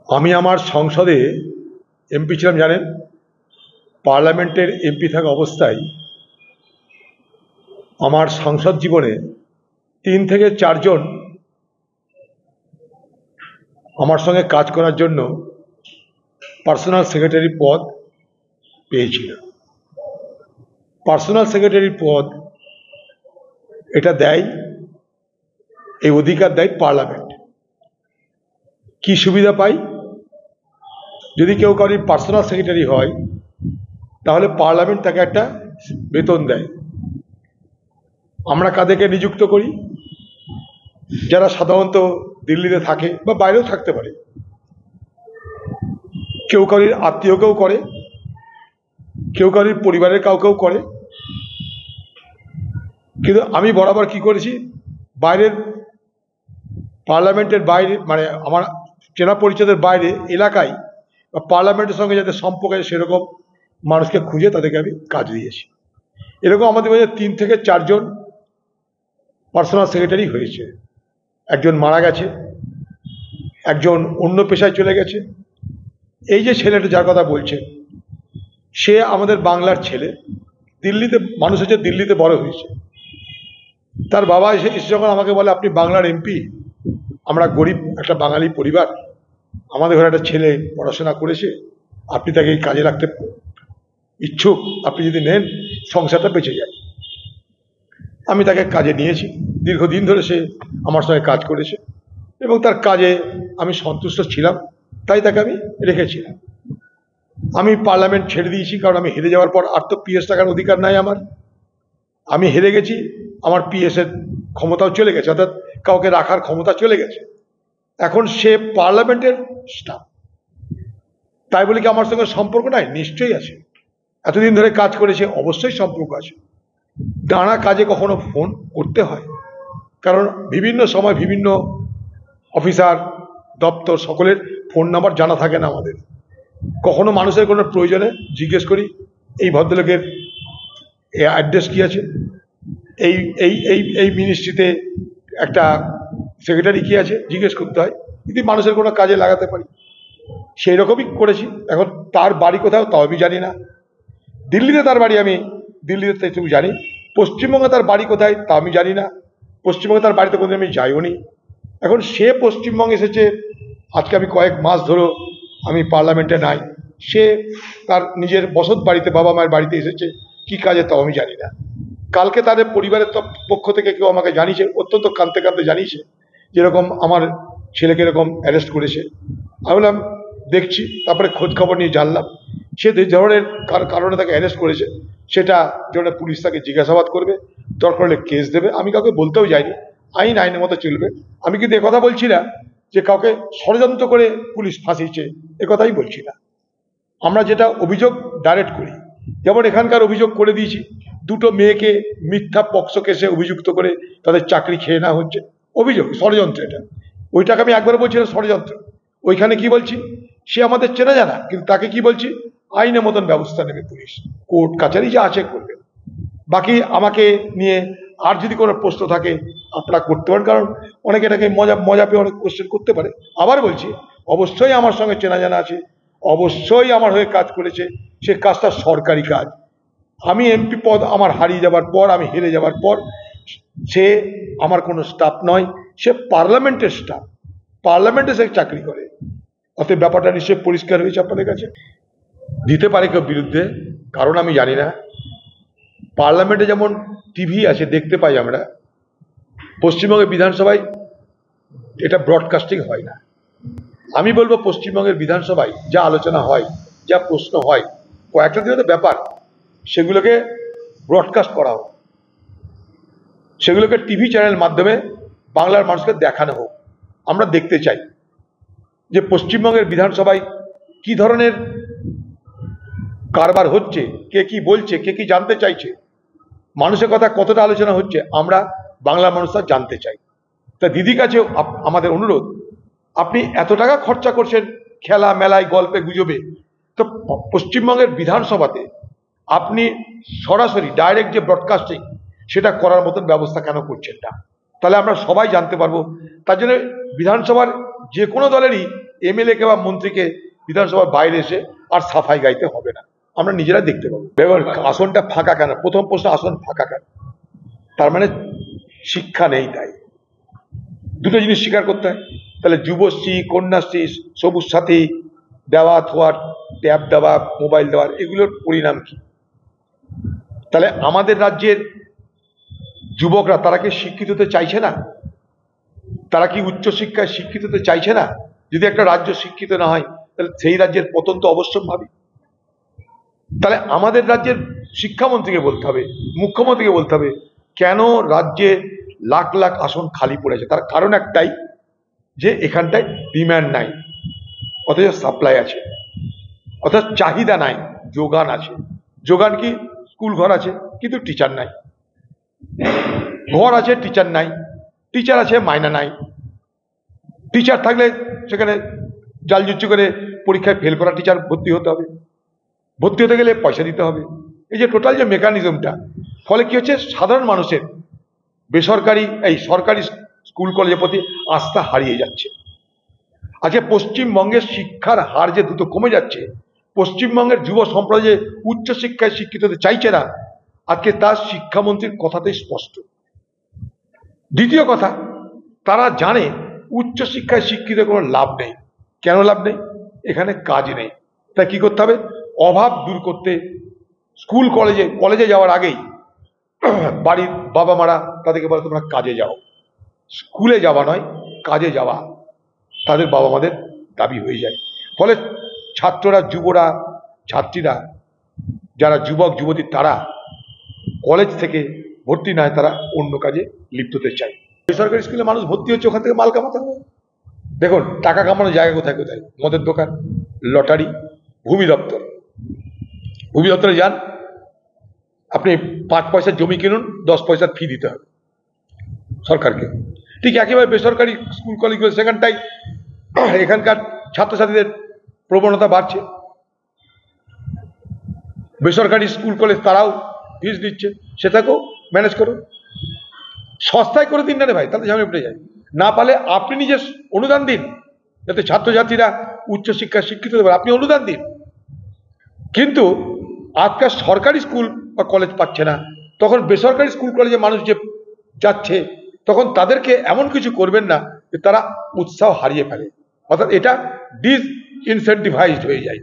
আমি আমার সংসদে এমপি ছিলাম জানেন। পার্লামেন্টের এমপি থাকা অবস্থায় আমার সংসদ জীবনে 3 থেকে 4 জন আমার সঙ্গে কাজ করার জন্য পার্সোনাল সেক্রেটারি পদ পেয়েছিল। পার্সোনাল সেক্রেটারি পদ এটা দেয়, এই অধিকার দেয় পার্লামেন্ট। কি সুবিধা পাই? যদি কেউ কারোর পার্সোনাল সেক্রেটারি হয় তাহলে পার্লামেন্ট তাকে একটা বেতন দেয়। আমরা কাদেরকে নিযুক্ত করি? যারা সাধারণত দিল্লিতে থাকে বা বাইরেও থাকতে পারে, কেউ কারোর আত্মীয়কেও করে, কেউ কারোর পরিবারের কাউকেও করে। কিন্তু আমি বরাবর কি করেছি, বাইরের পার্লামেন্টের বাইরে, মানে আমার চেনা পরিচয়ের বাইরে এলাকায় বা পার্লামেন্টের সঙ্গে যাতে সম্পর্ক আছে সেরকম মানুষকে খুঁজে তাদেরকে আমি কাজ দিয়েছি। এরকম আমাদের মধ্যে 3 থেকে 4 জন পার্সোনাল সেক্রেটারি হয়েছে। একজন মারা গেছে, একজন অন্য পেশায় চলে গেছে। এই যে ছেলেটা যার কথা বলছে, সে আমাদের বাংলার ছেলে, দিল্লিতে মানুষ হচ্ছে, দিল্লিতে বড় হয়েছে। তার বাবা এসে যখন আমাকে বলে, আপনি বাংলার এমপি, আমরা গরিব একটা বাঙালি পরিবার, আমাদের ঘরে একটা ছেলে পড়াশোনা করেছে, আপনি তাকে এই কাজে রাখতে ইচ্ছুক, আপনি যদি নেন সংসারটা বেঁচে যায়। আমি তাকে কাজে নিয়েছি। দীর্ঘদিন ধরে সে আমার সঙ্গে কাজ করেছে এবং তার কাজে আমি সন্তুষ্ট ছিলাম, তাই তাকে আমি রেখেছিলাম। আমি পার্লামেন্ট ছেড়ে দিয়েছি, কারণ আমি হেরে যাওয়ার পর আর তো পিএস টাকার অধিকার নাই আমার। আমি হেরে গেছি, আমার পিএসের ক্ষমতাও চলে গেছে, অর্থাৎ কাউকে রাখার ক্ষমতা চলে গেছে। এখন সে পার্লামেন্টের স্টাফ, তাই বলে কি আমার সঙ্গে সম্পর্ক নাই? নিশ্চয়ই আছে। এতদিন ধরে কাজ করেছে, অবশ্যই সম্পর্ক আছে। নানা কাজে কখনো ফোন করতে হয়, কারণ বিভিন্ন সময় বিভিন্ন অফিসার, দপ্তর, সকলের ফোন নাম্বার জানা থাকে না আমাদের। কখনো মানুষের কোনো প্রয়োজনে জিজ্ঞেস করি, এই ভদ্রলোকের অ্যাড্রেস কি আছে, এই এই এই এই মিনিস্ট্রিতে একটা সেক্রেটারি কি আছে, জিজ্ঞেস করতে হয়, যদি মানুষের কোনো কাজে লাগাতে পারি। সেই রকমই করেছি। এখন তার বাড়ি কোথাও তাও আমি জানি না। দিল্লিতে তার বাড়ি, আমি দিল্লিতে তুমি জানি। পশ্চিমবঙ্গে তার বাড়ি কোথায় তা আমি জানি না। পশ্চিমবঙ্গে তার বাড়িতে কোনোদিন আমি যাইও নি। এখন সে পশ্চিমবঙ্গে এসেছে, আজকে আমি কয়েক মাস ধরো আমি পার্লামেন্টে নাই, সে তার নিজের বসত বাড়িতে, বাবা মায়ের বাড়িতে এসেছে, কি কাজে তাও আমি জানি না। কালকে তাদের পরিবারের পক্ষ থেকে কেউ আমাকে জানিয়েছে, অত্যন্ত কাঁদতে কাঁদতে জানিয়েছে, যেরকম আমার ছেলেকে এরকম অ্যারেস্ট করেছে। আমি বললাম দেখছি, তারপরে খোঁজ খবর নিয়ে জানলাম সে যে ধরনের কারণে তাকে অ্যারেস্ট করেছে, সেটা জন্য পুলিশ তাকে জিজ্ঞাসাবাদ করবে, দরকার হলে কেস দেবে। আমি কাউকে বলতেও যাইনি, আইন আইনের মতো চলবে। আমি কিন্তু একথা বলছি না যে কাউকে ষড়যন্ত্র করে পুলিশ ফাঁসিয়েছে, একথাই বলছি না। আমরা যেটা অভিযোগ ডাইরেক্ট করি, যেমন এখানকার অভিযোগ করে দিয়েছি, 2টো মেয়েকে মিথ্যা পক্সো কেসে অভিযুক্ত করে তাদের চাকরি খেয়ে নেওয়া হচ্ছে, অভিযোগ ষড়যন্ত্র। এটা ওইটাকে আমি একবার বলছি না ষড়যন্ত্র। ওইখানে কি বলছি, সে আমাদের চেনা জানা, কিন্তু তাকে কি বলছি, আইনের মতন ব্যবস্থা নেবে পুলিশ, কোর্ট কাছারি যা আছে করবে। বাকি আমাকে নিয়ে আর যদি কোনো প্রশ্ন থাকে আপনারা করতে পারেন, কারণ অনেকে এটাকে মজা পেয়ে অনেক কোশ্চেন করতে পারে। আবার বলছি, অবশ্যই আমার সঙ্গে চেনা জানা আছে, অবশ্যই আমার হয়ে কাজ করেছে, সে কাজটা সরকারি কাজ। আমি এমপি পদ আমার হারিয়ে যাবার পর, আমি হেরে যাবার পর, সে আমার কোনো স্টাফ নয়, সে পার্লামেন্টের স্টাফ, পার্লামেন্টে সে চাকরি করে। অতএব ব্যাপারটা নিশ্চয়ই পরিষ্কার হয়েছে আপনাদের কাছে। দিতে পারে কেউ বিরুদ্ধে, কারণ আমি জানি না। পার্লামেন্টে যেমন টিভি আছে, দেখতে পাই আমরা, পশ্চিমবঙ্গের বিধানসভায় এটা ব্রডকাস্টিং হয় না। আমি বলবো পশ্চিমবঙ্গের বিধানসভায় যা আলোচনা হয়, যা প্রশ্ন হয়, কয়েকটা দিনের ব্যাপার, সেগুলোকে ব্রডকাস্ট করা হোক, সেগুলোকে টিভি চ্যানেলের মাধ্যমে বাংলার মানুষকে দেখানো হোক। আমরা দেখতে চাই যে পশ্চিমবঙ্গের বিধানসভায় কি ধরনের কারবার হচ্ছে, কে কি বলছে, কে কি জানতে চাইছে, মানুষের কথা কতটা আলোচনা হচ্ছে, আমরা বাংলা মানুষরা জানতে চাই। তা দিদির কাছেও আমাদের অনুরোধ, আপনি এত টাকা খরচা করছেন খেলা মেলায়, গল্পে গুজবে, তো পশ্চিমবঙ্গের বিধানসভাতে আপনি সরাসরি ডাইরেক্ট যে ব্রডকাস্টিং, সেটা করার মতন ব্যবস্থা কেন করছেন না? তাহলে আমরা সবাই জানতে পারবো। তার জন্য বিধানসভার যে কোনো দলেরই এমএলএ কে বা মন্ত্রীকে বিধানসভার বাইরে এসে আর সাফাই গাইতে হবে না, আমরা নিজেরা দেখতে পাবো। এবার আসনটা ফাঁকা কেন? প্রথম প্রশ্ন, আসন ফাঁকা কেন? তার মানে শিক্ষা নেই, তাই দুটো জিনিস স্বীকার করতে হয়। তাহলে যুবশ্রী, কন্যাশ্রী, সবুজ সাথী দেওয়া, থোয়া, ট্যাব দেওয়া, মোবাইল দেওয়ার, এগুলোর পরিণাম কি? তাহলে আমাদের রাজ্যের যুবকরা তারা কি শিক্ষিত হতে চাইছে না? তারা কি উচ্চশিক্ষায় শিক্ষিত হতে চাইছে না? যদি একটা রাজ্য শিক্ষিত না হয় তাহলে সেই রাজ্যের পতন তো অবশ্যম্ভাবী। তাহলে আমাদের রাজ্যের শিক্ষামন্ত্রীকে বলতে হবে, মুখ্যমন্ত্রীকে বলতে হবে, কেন রাজ্যে লাখ লাখ আসন খালি পড়েছে? তার কারণ একটাই, যে এখানটায় ডিম্যান্ড নাই, অথচ সাপ্লাই আছে, অর্থাৎ চাহিদা নাই, যোগান আছে। যোগান কি? স্কুল ঘর আছে কিন্তু টিচার নাই, ঘর আছে টিচার নাই, টিচার আছে মাইনা নাই। টিচার থাকলে সেখানে জালজুচ্চু করে পরীক্ষায় ফেল করা টিচার ভর্তি হতে হবে, ভর্তি হতে গেলে পয়সা দিতে হবে। এই যে টোটাল যে মেকানিজমটা, ফলে কি হচ্ছে, সাধারণ মানুষের বেসরকারি এই সরকারি স্কুল কলেজের প্রতি আস্থা হারিয়ে যাচ্ছে। আজকে পশ্চিমবঙ্গের শিক্ষার হার যে দ্রুত কমে যাচ্ছে, পশ্চিমবঙ্গের যুব সম্প্রদায় যে উচ্চশিক্ষায় শিক্ষিত হতে চাইছে না, আজকে তার শিক্ষামন্ত্রীর কথাতেই স্পষ্ট। দ্বিতীয় কথা, তারা জানে উচ্চশিক্ষায় শিক্ষিত কোনো লাভ নেই। কেন লাভ নেই? এখানে কাজ নেই। তাই কি করতে হবে? অভাব দূর করতে স্কুল কলেজে যাওয়ার আগেই বাড়ির বাবা মারা তাদেরকে বলে তোমরা কাজে যাও। স্কুলে যাওয়া নয়, কাজে যাওয়া তাদের বাবা মাদের দাবি হয়ে যায়। ফলে ছাত্ররা, যুবরা, ছাত্রীরা, যারা যুবক যুবতী, তারা কলেজ থেকে ভর্তি নয়, তারা অন্য কাজে লিপ্ত হতে চায়। বেসরকারি স্কুলে মানুষ ভর্তি হচ্ছে ওখান থেকে মাল কামাতে হবে। দেখুন টাকা কামানোর জায়গা কোথায় কোথায়, মদের দোকান, লটারি, ভূমি দপ্তর। ভূমি দপ্তরে যান, আপনি 5 পয়সার জমি কিনুন, 10 পয়সার ফি দিতে হবে সরকারকে। ঠিক একইভাবে বেসরকারি স্কুল কলেজগুলো, সেখানটাই এখানকার ছাত্রছাত্রীদের প্রবণতা বাড়ছে। বেসরকারি স্কুল কলেজ তারাও ফিস দিচ্ছে, সেটাকেও ম্যানেজ করুন, সস্তায় করে দিন না রে ভাই, তাহলে ঝামেলা পড়ে যায়। না পারলে আপনি নিজে অনুদান দিন, যাতে ছাত্রছাত্রীরা উচ্চশিক্ষায় শিক্ষিত হতে পারে, আপনি অনুদান দিন। কিন্তু আজকাল সরকারি স্কুল বা কলেজ পাচ্ছে না, তখন বেসরকারি স্কুল কলেজে মানুষ যে যাচ্ছে, তখন তাদেরকে এমন কিছু করবেন না যে তারা উৎসাহ হারিয়ে ফেলে, অর্থাৎ এটা ডিসইনসেন্টিভাইজড হয়ে যায়।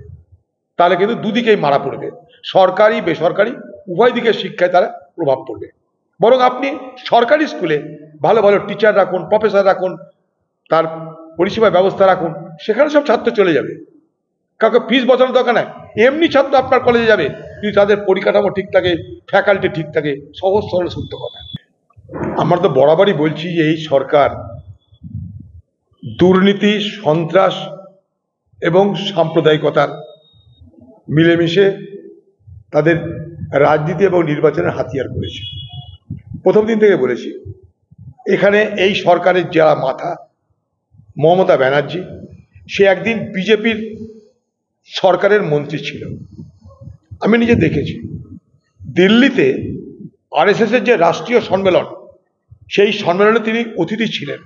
তাহলে কিন্তু দুদিকেই মারা পড়বে, সরকারি বেসরকারি উভয় দিকের শিক্ষায় তারা প্রভাব পড়বে। বরং আপনি সরকারি স্কুলে ভালো ভালো টিচার রাখুন, প্রফেসর রাখুন, তার পরিষেবা ব্যবস্থা রাখুন, সেখানে সব ছাত্র চলে যাবে, কাউকে ফিস বসানোর দরকার নাই। এমনি ছাত্র আপনার কলেজে যাবে যদি তাদের পরিকাঠামো ঠিক থাকে, ফ্যাকাল্টি ঠিক থাকে। সহজ সরল সত্য কথা। আমরা তো বরাবরই বলছি যে এই সরকার দুর্নীতি, সন্ত্রাস এবং সাম্প্রদায়িকতার মিলেমিশে তাদের রাজনীতি এবং নির্বাচনের হাতিয়ার করেছে। প্রথম দিন থেকে বলেছি, এখানে এই সরকারের যারা মাথা, মমতা ব্যানার্জি, সে একদিন বিজেপির সরকারের মন্ত্রী ছিল। আমি নিজে দেখেছি দিল্লিতে আরএসএস এর যে রাষ্ট্রীয় সম্মেলন, সেই সম্মেলনে তিনি অতিথি ছিলেন।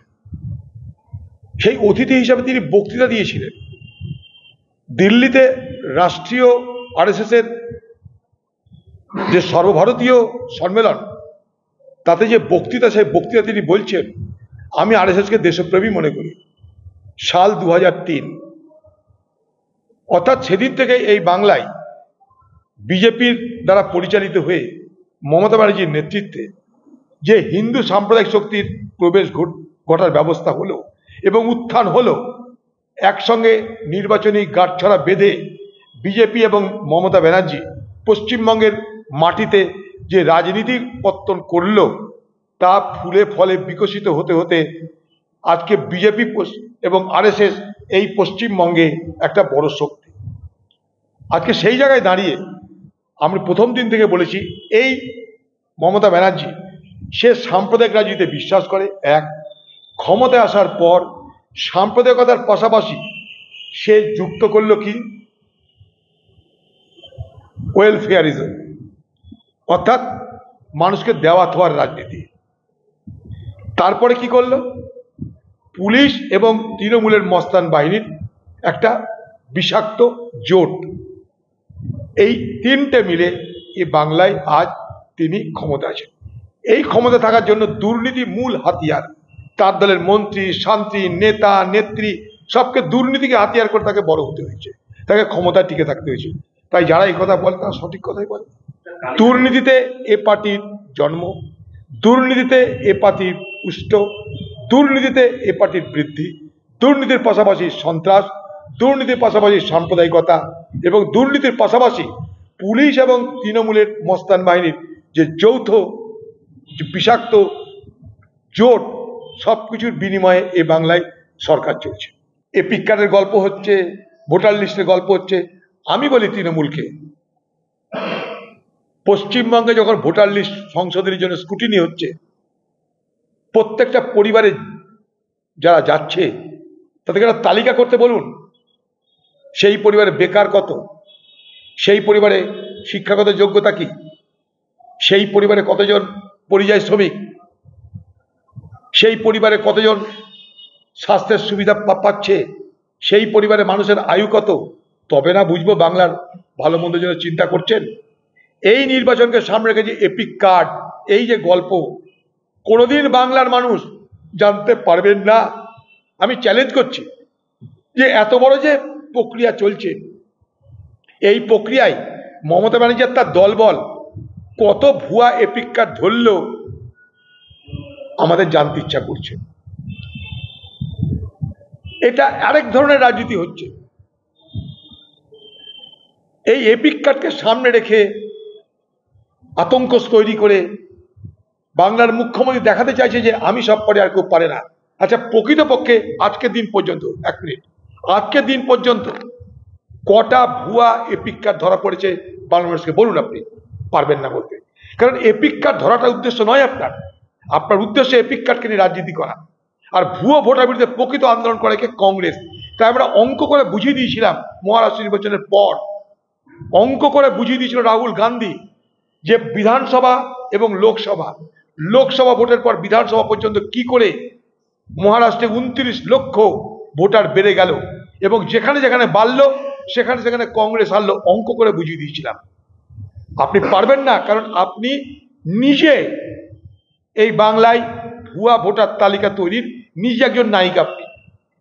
সেই অতিথি হিসাবে তিনি বক্তৃতা দিয়েছিলেন। দিল্লিতে রাষ্ট্রীয় আরএসএস এর যে সর্বভারতীয় সম্মেলন, তাতে যে বক্তৃতা, সেই বক্তৃতা তিনি বলছেন, আমি আরএসএসকে দেশপ্রেমী মনে করি। সাল 2003, অর্থাৎ সেদিন থেকে এই বাংলায় বিজেপির দ্বারা পরিচালিত হয়ে মমতা ব্যানার্জির নেতৃত্বে যে হিন্দু সাম্প্রদায়িক শক্তির প্রবেশ ঘটার ব্যবস্থা হলো এবং উত্থান হলো, একসঙ্গে নির্বাচনী গাঁটছড়া বেঁধে বিজেপি এবং মমতা ব্যানার্জি পশ্চিমবঙ্গের মাটিতে যে রাজনীতির পত্তন করলো, তা ফুলে ফলে বিকশিত হতে হতে আজকে বিজেপি এবং আরএসএস এই পশ্চিমবঙ্গে একটা বড় শক্তি। আজকে সেই জায়গায় দাঁড়িয়ে আমরা প্রথম দিন থেকে বলেছি, এই মমতা ব্যানার্জি সে সাম্প্রদায়িক রাজনীতিতে বিশ্বাস করে। এক, ক্ষমতায় আসার পর সাম্প্রদায়িকতার পাশাপাশি সে যুক্ত করলো কি, ওয়েলফেয়ারিজম, অর্থাৎ মানুষকে দেওয়া থোয়ার রাজনীতি। তারপরে কি করলো, পুলিশ এবং তৃণমূলের মস্তান বাহিনীর একটা বিষাক্ত জোট। এই তিনটে মিলে এই বাংলায় আজ তিনি ক্ষমতা আছেন। এই ক্ষমতা থাকার জন্য দুর্নীতি মূল হাতিয়ার। তার দলের মন্ত্রী, শান্তি, নেতা, নেত্রী সবকে দুর্নীতিকে হাতিয়ার করে তাকে বড় হতে হয়েছে, তাকে ক্ষমতা টিকে থাকতে হয়েছে। তাই যারা এই কথা বলে তারা সঠিক কথাই বলে। দুর্নীতিতে এ পার্টির জন্ম, দুর্নীতিতে এ পার্টির পুষ্ট, দুর্নীতিতে এ পার্টির বৃদ্ধি, দুর্নীতির পাশাপাশি সন্ত্রাস, দুর্নীতির পাশাপাশি সাম্প্রদায়িকতা এবং দুর্নীতির পাশাপাশি পুলিশ এবং তৃণমূলের মস্তান বাহিনীর যে যৌথ বিষাক্ত জোট, সবকিছুর বিনিময়ে এ বাংলায় সরকার চলছে। এপিক কার্ডের গল্প হচ্ছে, ভোটার লিস্টের গল্প হচ্ছে। আমি বলি তৃণমূলকে, পশ্চিমবঙ্গে যখন ভোটার লিস্ট সংশোধনের জন্য স্কুটিনি হচ্ছে, প্রত্যেকটা পরিবারে যারা যাচ্ছে তাদেরকে একটা তালিকা করতে বলুন। সেই পরিবারে বেকার কত, সেই পরিবারে শিক্ষাগত যোগ্যতা কি, সেই পরিবারে কতজন পরিযায়ী শ্রমিক, সেই পরিবারে কতজন স্বাস্থ্যের সুবিধা পাচ্ছে, সেই পরিবারে মানুষের আয়ু কত, তবে না বুঝবো বাংলার ভালো মন্দের জন্য চিন্তা করছেন। এই নির্বাচনকে সামনে রেখে যে এপিক কার্ড, এই যে গল্প, কোনোদিন বাংলার মানুষ জানতে পারবেন না। আমি চ্যালেঞ্জ করছি যে এত বড় যে প্রক্রিয়া চলছে, এই প্রক্রিয়ায় মমতা ব্যানার্জি তার দলবল কত ভুয়া এপিক কার্ড ধরল আমাদের জানতে ইচ্ছা করছে। এটা আরেক ধরনের রাজনীতি হচ্ছে। এই এপিক কার্ডকে সামনে রেখে আতঙ্ক তৈরি করে বাংলার মুখ্যমন্ত্রী দেখাতে চাইছে যে আমি সব পারি আর কেউ পারে না। আচ্ছা, প্রকৃতপক্ষে আজকের দিন পর্যন্ত, এক মিনিট, আজকের দিন পর্যন্ত কটা ভুয়া এপিক কার্ড ধরা পড়েছে বাংলা মানুষকে বলুন। আপনি পারবেন না বলতে, কারণ এপিক কার্ড ধরাটা উদ্দেশ্য নয় আপনার। আপনার উদ্দেশ্য এপিক কার্ডকে নিয়ে রাজনীতি করা আর ভুয়ো ভোটার বিরুদ্ধে প্রকৃত আন্দোলন করে কে কংগ্রেস। তাই আমরা অঙ্ক করে বুঝিয়ে দিয়েছিলাম মহারাষ্ট্র নির্বাচনের পর, অঙ্ক করে বুঝিয়ে দিয়েছিল রাহুল গান্ধী যে বিধানসভা এবং লোকসভা ভোটের পর বিধানসভা পর্যন্ত কি করে মহারাষ্ট্রে 29 লক্ষ ভোটার বেড়ে গেল এবং যেখানে যেখানে বাড়লো সেখানে সেখানে কংগ্রেস হারলো। অঙ্ক করে বুঝিয়ে দিয়েছিলাম। আপনি পারবেন না, কারণ আপনি নিজে এই বাংলায় ভুয়া ভোটার তালিকা তৈরির নিজে একজন নায়িক। আপনি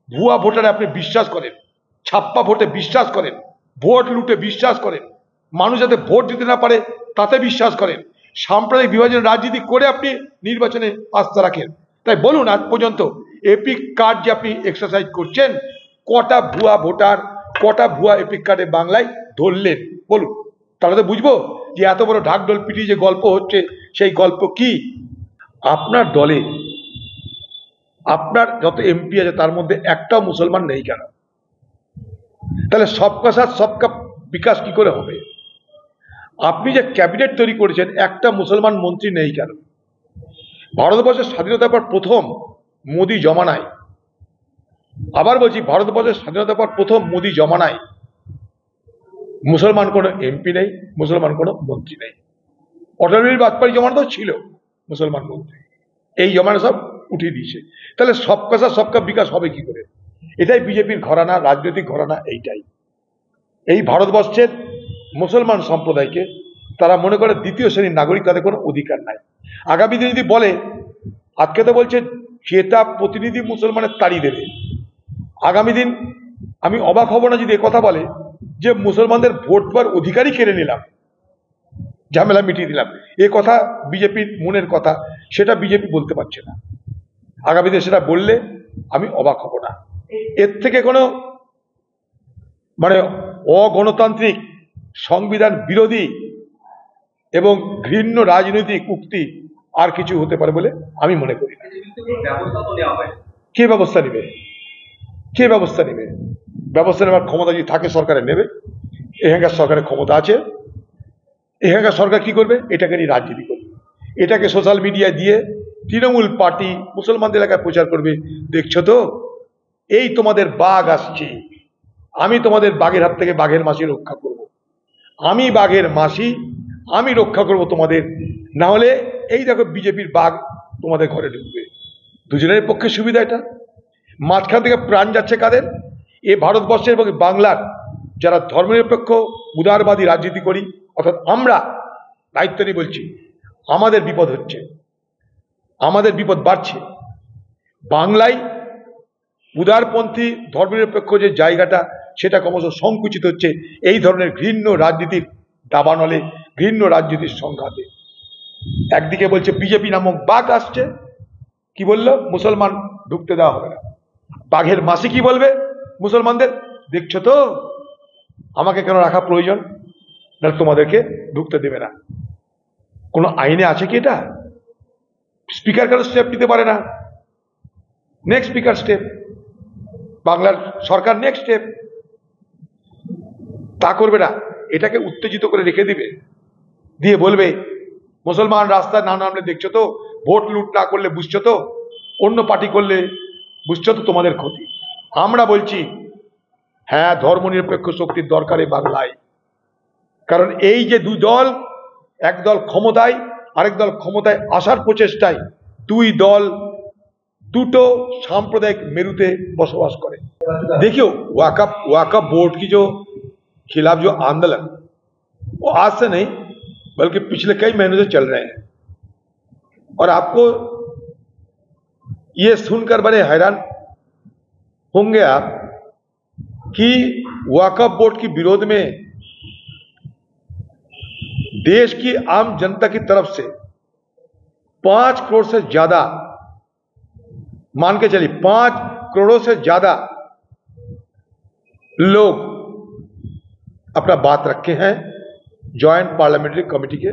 ভুয়া ভোটারে আপনি বিশ্বাস করেন, ছাপ্পা ভোটে বিশ্বাস করেন, ভোট লুটে বিশ্বাস করেন, মানুষ যাতে ভোট দিতে না পারে তাতে বিশ্বাস করেন, সাম্প্রদায়িক বিভাজন রাজনীতি করে আপনি নির্বাচনে আস্থা রাখেন। তাই বলুন, আজ পর্যন্ত এপিক কার্ড যে আপনি এক্সারসাইজ করছেন, কটা ভুয়া ভোটার, কটা ভুয়া এপিক কার্ডে বাংলায় ধরলেন বলুন, তাহলে তো বুঝবো যে এত বড় ঢাকঢোল পিটিয়ে যে গল্প হচ্ছে সেই গল্প কি। আপনার দলে আপনার যত এমপি আছে তার মধ্যে একটাও মুসলমান নেই কেন? তাহলে সবকা সাথ সবকা বিকাশ কি করে হবে? আপনি যে ক্যাবিনেট তৈরি করেছেন, একটা মুসলমান মন্ত্রী নেই কেন? ভারতবর্ষের স্বাধীনতার পর প্রথম মোদি জমানায়, আবার বলছি, ভারতবর্ষের স্বাধীনতার পর প্রথম মোদি জমানায় মুসলমান কোনো এমপি নেই, মুসলমান কোনো মন্ত্রী নেই। অটল বিহারী বাজপেয়ী জমানাতেও ছিল মুসলমান মন্ত্রী, এই জমানা সব উঠিয়ে দিয়েছে। তাহলে সবকা সাথ সবকা বিকাশ হবে কি করে? এটাই বিজেপির ঘরানা, রাজনৈতিক ঘরানা। এইটাই এই ভারতবর্ষের মুসলমান সম্প্রদায়কে তারা মনে করে দ্বিতীয় শ্রেণীর নাগরিক, তাদের কোনো অধিকার নাই। আগামী দিন যদি বলে, আজকে তো বলছে যেটা প্রতিনিধি মুসলমানের তাড়িয়ে দেবে, আগামী দিন আমি অবাক হব না যদি কথা বলে যে মুসলমানদের ভোট দেওয়ার অধিকারই কেড়ে নিলাম, ঝামেলা মিটিয়ে দিলাম। এ কথা বিজেপির মনের কথা, সেটা বিজেপি বলতে পারছে না। আগামী দিনে সেটা বললে আমি অবাক হব না। এর থেকে কোনো মানে অগণতান্ত্রিক, সংবিধান বিরোধী এবং ঘৃণ্য রাজনৈতিক উক্তি আর কিছু হতে পারে বলে আমি মনে করি না। কে ব্যবস্থা নেবে? কে ব্যবস্থা নেবে? ব্যবস্থা নেওয়ার ক্ষমতা যদি থাকে সরকারের নেবে। এখানকার সরকারের ক্ষমতা আছে। এখানকার সরকার কি করবে? এটাকে নিয়ে রাজনীতি করবে, এটাকে সোশ্যাল মিডিয়ায় দিয়ে তৃণমূল পার্টি মুসলমানদের এলাকায় প্রচার করবে। দেখছো তো, এই তোমাদের বাঘ আসছে, আমি তোমাদের বাঘের হাত থেকে বাঘের মাসি রক্ষা করব, আমি বাঘের মাসি, আমি রক্ষা করব তোমাদের। না হলে এই দেখো বিজেপির বাঘ তোমাদের ঘরে ঢুকবে। দুজনের পক্ষে সুবিধা এটা। মাঝখান থেকে প্রাণ যাচ্ছে কাদের? এ ভারতবর্ষের এবং বাংলার যারা ধর্মনিরপেক্ষ উদারবাদী রাজনীতি করি, অর্থাৎ আমরা দায়িত্ব নিয়ে বলছি, আমাদের বিপদ হচ্ছে, আমাদের বিপদ বাড়ছে। বাংলায় উদারপন্থী ধর্মনিরপেক্ষ যে জায়গাটা, সেটা ক্রমশ সংকুচিত হচ্ছে এই ধরনের ঘৃণ্য রাজনীতির দাবানলে, ঘৃণ্য রাজনীতির সংঘাতে। একদিকে বলছে বিজেপি নামক বাঘ আসছে, কি বললো, মুসলমান ঢুকতে দেওয়া হবে না। বাঘের মাসি কি বলবে মুসলমানদের, দেখছো তো আমাকে কেন রাখা প্রয়োজন, না তোমাদেরকে ঢুকতে দেবে না। কোনো আইনে আছে কি এটা? স্পিকার কেন স্টেপ নিতে পারে না? নেক্সট স্পিকার স্টেপ, বাংলার সরকার নেক্সট স্টেপ, তা করবে না। এটাকে উত্তেজিত করে রেখে দিবে, দিয়ে বলবে মুসলমান রাস্তায় না নামলে দেখছো তো, ভোট লুট না করলে বুঝছো তো, অন্য পার্টি করলে বুঝছো তো তোমাদের ক্ষতি। আমরা বলছি হ্যাঁ, ধর্মনিরপেক্ষ শক্তির দরকার এই বাংলায়। কারণ এই যে দুই দল, এক দল ক্ষমতায়, আরেক দল ক্ষমতায় আসার প্রচেষ্টায়, দুই দল দুটো सांप्रदायिक मेरुते बसवास करे। देखियो वाकफ बोर्ड की जो खिलाफ जो आंदोलन, वो आज से नहीं बल्कि पिछले कई महीनों से चल रहे हैं। और आपको ये सुनकर बड़े हैरान होंगे आप कि वाकफ बोर्ड की विरोध में देश की आम जनता की तरफ से 5 करोड़ से ज्यादा, मान के चलिए 5 करोड़ से ज्यादा लोग अपना बात रखे हैं ज्वाइंट पार्लियामेंट्री कमेटी के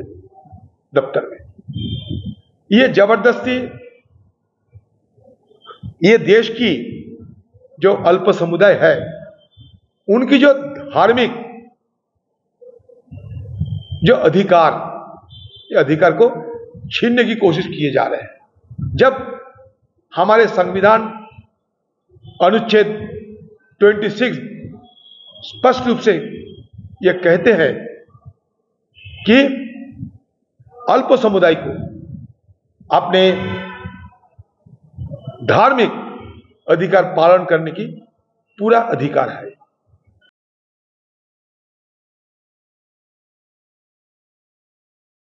दफ्तर में। ये जबरदस्ती, ये देश की जो अल्प समुदाय है, उनकी जो धार्मिक जो अधिकार, ये अधिकार को छीनने की कोशिश किए जा रहे हैं। जब हमारे संविधान अनुच्छेद 26 स्पष्ट रूप से यह कहते हैं कि अल्प समुदाय को अपने धार्मिक अधिकार पालन करने की पूरा अधिकार है।